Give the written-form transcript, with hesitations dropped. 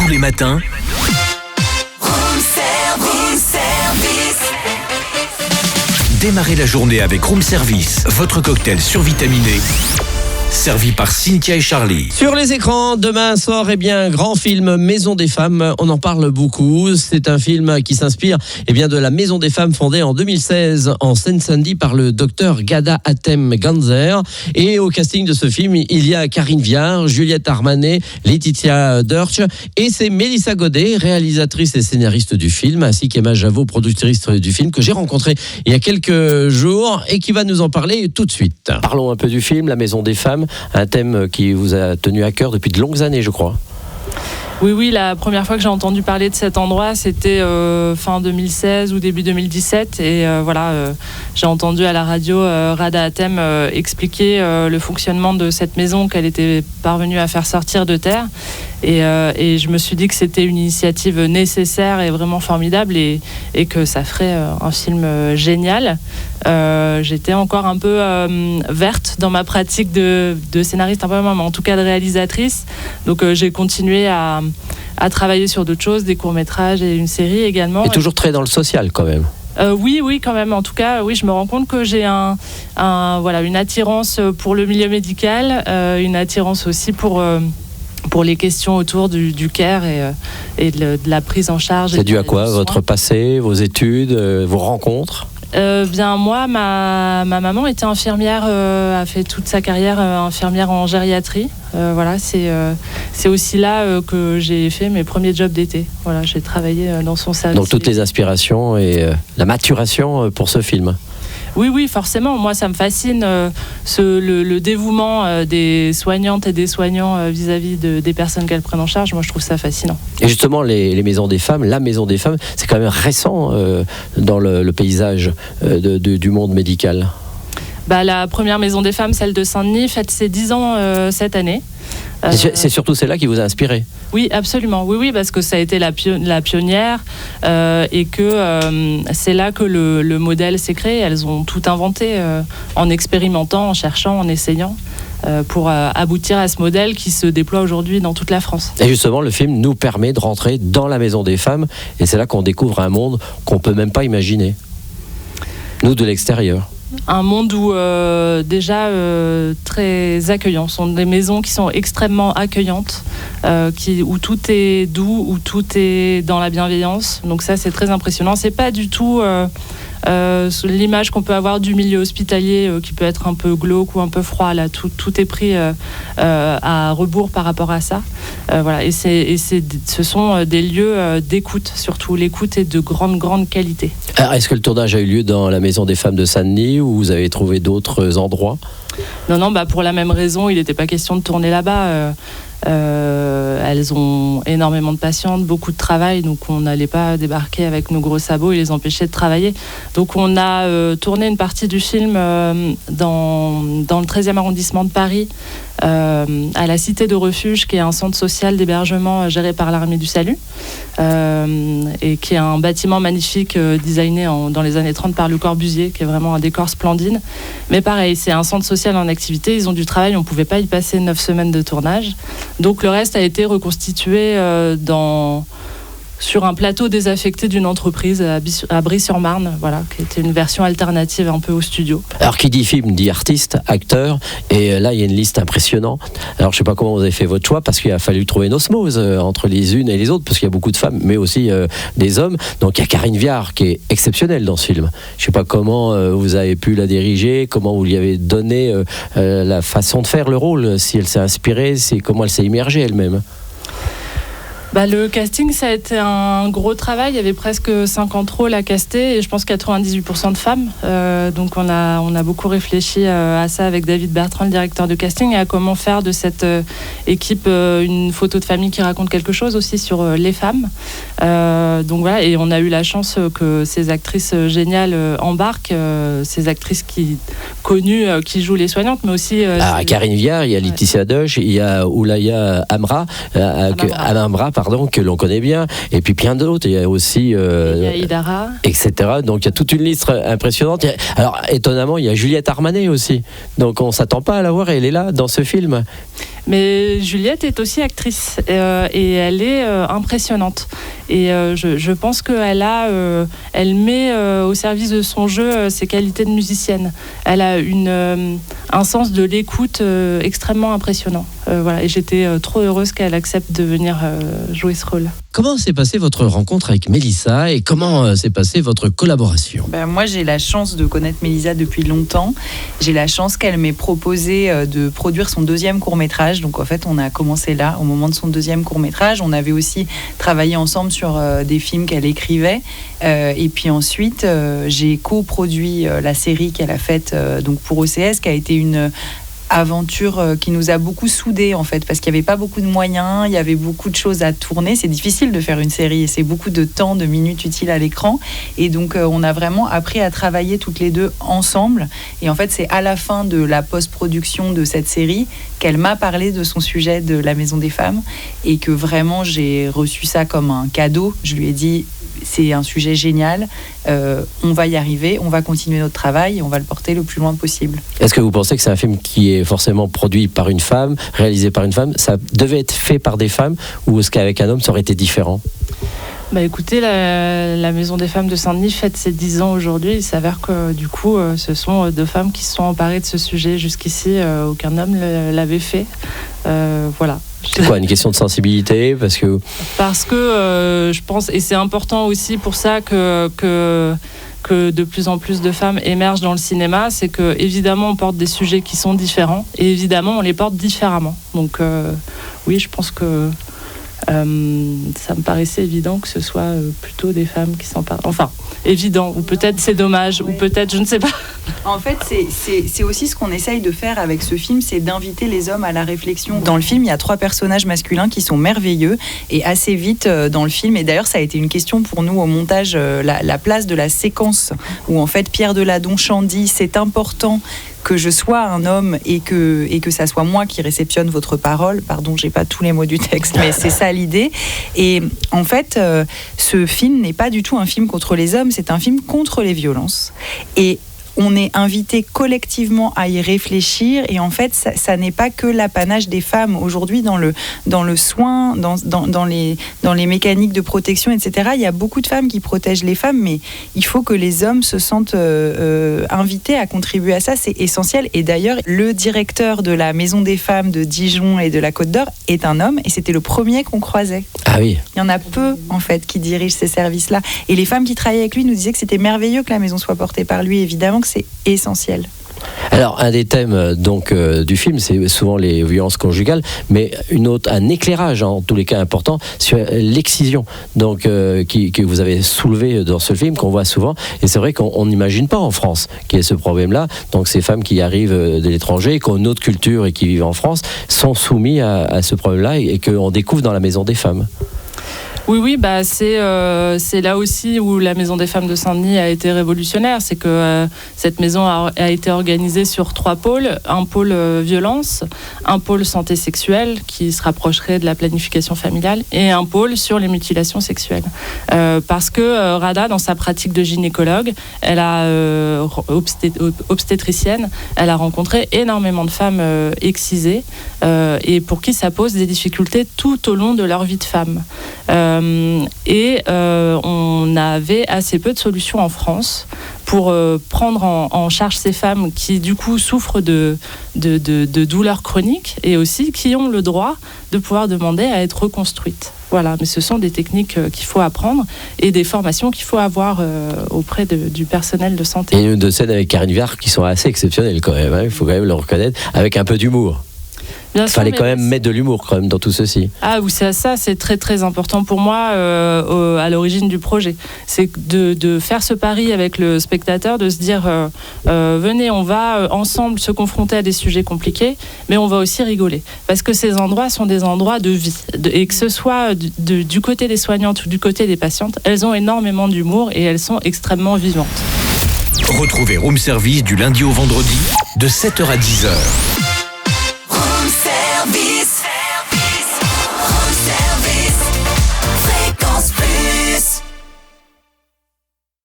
Tous les matins, démarrez la journée avec Room Service, votre cocktail survitaminé, servi par Cynthia et Charlie. Sur les écrans, demain sort un grand film Maison des Femmes. On en parle beaucoup. C'est un film qui s'inspire de la Maison des Femmes fondée en 2016 en Seine-Saint-Denis par le docteur Ghada Hatem Ganzer. Et au casting de ce film, il y a Karine Viard, Juliette Armanet, Laetitia Dirch et c'est Mélissa Godet, réalisatrice et scénariste du film, ainsi qu'Emma Javot, productrice du film, que j'ai rencontrée il y a quelques jours et qui va nous en parler tout de suite. Parlons un peu du film, La Maison des Femmes. Un thème qui vous a tenu à cœur depuis de longues années, je crois. Oui, la première fois que j'ai entendu parler de cet endroit, c'était fin 2016 ou début 2017. Et j'ai entendu à la radio Ghada Hatem expliquer le fonctionnement de cette maison qu'elle était parvenue à faire sortir de terre. Et je me suis dit que c'était une initiative nécessaire et vraiment formidable et que ça ferait un film génial. J'étais encore un peu verte dans ma pratique de scénariste, un peu moins, mais en tout cas de réalisatrice. Donc j'ai continué à travailler sur d'autres choses, des courts-métrages et une série également. Et toujours très dans le social quand même. Oui, quand même. En tout cas, oui, je me rends compte que j'ai une attirance pour le milieu médical, une attirance aussi pour les questions autour du care et de la prise en charge. C'est dû à quoi? Votre passé, vos études, vos rencontres? Moi, ma maman était infirmière, a fait toute sa carrière infirmière en gériatrie. C'est aussi là que j'ai fait mes premiers jobs d'été. Voilà, j'ai travaillé dans son service. Donc toutes les inspirations et la maturation pour ce film. Oui, forcément. Moi, ça me fascine le dévouement des soignantes et des soignants vis-à-vis des personnes qu'elles prennent en charge. Moi, je trouve ça fascinant. Et justement, les maisons des femmes, la Maison des Femmes, c'est quand même récent dans le paysage du monde médical. La première Maison des Femmes, celle de Saint-Denis, fête ses 10 ans cette année. C'est surtout celle-là qui vous a inspiré? Oui, absolument. Oui, parce que ça a été la pionnière et que c'est là que le modèle s'est créé. Elles ont tout inventé en expérimentant, en cherchant, en essayant pour aboutir à ce modèle qui se déploie aujourd'hui dans toute la France. Et justement, le film nous permet de rentrer dans la Maison des Femmes et c'est là qu'on découvre un monde qu'on ne peut même pas imaginer, nous de l'extérieur. Un monde où déjà très accueillant. Ce sont des maisons qui sont extrêmement accueillantes, où tout est doux, où tout est dans la bienveillance. Donc ça, c'est très impressionnant. C'est pas du tout l'image qu'on peut avoir du milieu hospitalier qui peut être un peu glauque ou un peu froid. Là, tout est pris à rebours par rapport à ça. Et ce sont des lieux d'écoute, surtout. L'écoute est de grande qualité. Alors, est-ce que le tournage a eu lieu dans la Maison des Femmes de Saint-Denis ou vous avez trouvé d'autres endroits? Non, pour la même raison, il n'était pas question de tourner là-bas. Elles ont énormément de patientes, beaucoup de travail, donc on n'allait pas débarquer avec nos gros sabots et les empêcher de travailler. Donc on a tourné une partie du film dans le 13e arrondissement de Paris, à la Cité de Refuge, qui est un centre social d'hébergement géré par l'Armée du Salut, et qui est un bâtiment magnifique designé dans les années 30 par Le Corbusier, qui est vraiment un décor splendide. Mais pareil, c'est un centre social en activité, ils ont du travail, on ne pouvait pas y passer 9 semaines de tournage. Donc le reste a été reconstitué sur un plateau désaffecté d'une entreprise à Brie-sur-Marne, qui était une version alternative un peu au studio. Alors qui dit film dit artiste, acteur, et là il y a une liste impressionnante. Alors je ne sais pas comment vous avez fait votre choix, parce qu'il a fallu trouver une osmose entre les unes et les autres, parce qu'il y a beaucoup de femmes, mais aussi des hommes. Donc il y a Karine Viard qui est exceptionnelle dans ce film. Je ne sais pas comment vous avez pu la diriger, comment vous lui avez donné la façon de faire le rôle, si elle s'est inspirée, comment elle s'est immergée elle-même. Le casting, ça a été un gros travail. Il y avait presque 50 rôles à caster et je pense 98% de femmes. Donc on a beaucoup réfléchi à ça avec David Bertrand, le directeur de casting, et à comment faire de cette équipe une photo de famille qui raconte quelque chose aussi sur les femmes. Et on a eu la chance que ces actrices géniales embarquent, ces actrices connues qui jouent les soignantes, mais aussi... Karine Viard, il y a Laetitia Dirch, il y a Oulaya Amra, que l'on connaît bien, et puis plein d'autres. Il y a aussi il y a Idara, etc. Donc il y a toute une liste impressionnante. Alors étonnamment, il y a Juliette Armanet aussi. Donc on ne s'attend pas à la voir, elle est là dans ce film. Mais Juliette est aussi actrice et elle est impressionnante. Et je pense qu'elle elle met au service de son jeu ses qualités de musicienne. Elle a un sens de l'écoute extrêmement impressionnant. Voilà. Et j'étais trop heureuse qu'elle accepte de venir jouer ce rôle. Comment s'est passée votre rencontre avec Mélissa et comment s'est passée votre collaboration ? Moi, j'ai la chance de connaître Mélissa depuis longtemps. J'ai la chance qu'elle m'ait proposé de produire son 2e court-métrage. Donc, en fait, on a commencé là, au moment de son 2e court-métrage. On avait aussi travaillé ensemble sur des films qu'elle écrivait. Et puis ensuite, j'ai coproduit la série qu'elle a faite donc pour OCS, qui a été une aventure qui nous a beaucoup soudés en fait, parce qu'il n'y avait pas beaucoup de moyens, il y avait beaucoup de choses à tourner. C'est difficile de faire une série et c'est beaucoup de temps, de minutes utiles à l'écran. Et donc on a vraiment appris à travailler toutes les deux ensemble. Et en fait, c'est à la fin de la post-production de cette série qu'elle m'a parlé de son sujet de la Maison des Femmes et que vraiment j'ai reçu ça comme un cadeau. Je lui ai dit, c'est un sujet génial, on va y arriver, on va continuer notre travail et on va le porter le plus loin possible. Est-ce que vous pensez que c'est un film qui est forcément produit par une femme, réalisé par une femme ? Ça devait être fait par des femmes ou est-ce qu'avec un homme ça aurait été différent ? Écoutez, la Maison des Femmes de Saint-Denis fête ses 10 ans aujourd'hui. Il s'avère que du coup, ce sont 2 femmes qui se sont emparées de ce sujet. Jusqu'ici, aucun homme l'avait fait. Voilà. C'est quoi, une question de sensibilité ? Parce que je pense, et c'est important aussi pour ça que de plus en plus de femmes émergent dans le cinéma, c'est que évidemment on porte des sujets qui sont différents et évidemment on les porte différemment. Donc oui, je pense que ça me paraissait évident que ce soit plutôt des femmes qui s'en parlent. Enfin, évident, ou peut-être c'est dommage, ou peut-être, je ne sais pas. En fait, c'est aussi ce qu'on essaye de faire avec ce film, c'est d'inviter les hommes à la réflexion. Dans le film, il y a 3 personnages masculins qui sont merveilleux et assez vite dans le film, et d'ailleurs ça a été une question pour nous au montage, la place de la séquence où en fait Pierre Deladonchamp dit c'est important que je sois un homme et que ça soit moi qui réceptionne votre parole. Pardon, j'ai pas tous les mots du texte, mais c'est ça l'idée. Et en fait, ce film n'est pas du tout un film contre les hommes, c'est un film contre les violences. Et on est invité collectivement à y réfléchir et en fait ça n'est pas que l'apanage des femmes aujourd'hui dans le soin, dans les mécaniques de protection, etc. Il y a beaucoup de femmes qui protègent les femmes, mais il faut que les hommes se sentent invités à contribuer à ça, c'est essentiel. Et d'ailleurs le directeur de la Maison des Femmes de Dijon et de la Côte d'Or est un homme et c'était le premier qu'on croisait. Ah oui. Il y en a peu en fait qui dirigent ces services-là et les femmes qui travaillaient avec lui nous disaient que c'était merveilleux que la maison soit portée par lui. Évidemment que c'est essentiel. Alors, un des thèmes du film, c'est souvent les violences conjugales, mais un éclairage en tous les cas important sur l'excision, donc que vous avez soulevé dans ce film, qu'on voit souvent. Et c'est vrai qu'on n'imagine pas en France qu'il y ait ce problème-là. Donc, ces femmes qui arrivent de l'étranger, qui ont une autre culture et qui vivent en France, sont soumises à ce problème-là et qu'on découvre dans la Maison des Femmes. Oui, c'est là aussi où la Maison des Femmes de Saint-Denis a été révolutionnaire. C'est que cette maison a été organisée sur 3 pôles. Un pôle violence, un pôle santé sexuelle qui se rapprocherait de la planification familiale et un pôle sur les mutilations sexuelles. Parce que Rada, dans sa pratique de gynécologue, elle a obstétricienne, elle a rencontré énormément de femmes excisées et pour qui ça pose des difficultés tout au long de leur vie de femme. On avait assez peu de solutions en France pour prendre en charge ces femmes qui du coup souffrent de douleurs chroniques et aussi qui ont le droit de pouvoir demander à être reconstruites. Voilà, mais ce sont des techniques qu'il faut apprendre et des formations qu'il faut avoir auprès du personnel de santé. Et une de scènes avec Karine Viard qui sont assez exceptionnelles quand même, il faut quand même le reconnaître, avec un peu d'humour. Il fallait quand même mettre de l'humour quand même dans tout ceci. Ah oui, ça c'est très très important pour moi à l'origine du projet. C'est de faire ce pari avec le spectateur, de se dire venez, on va ensemble se confronter à des sujets compliqués, mais on va aussi rigoler. Parce que ces endroits sont des endroits de vie. Et que ce soit du côté des soignantes ou du côté des patientes, elles ont énormément d'humour et elles sont extrêmement vivantes. Retrouvez Room Service du lundi au vendredi de 7h à 10h.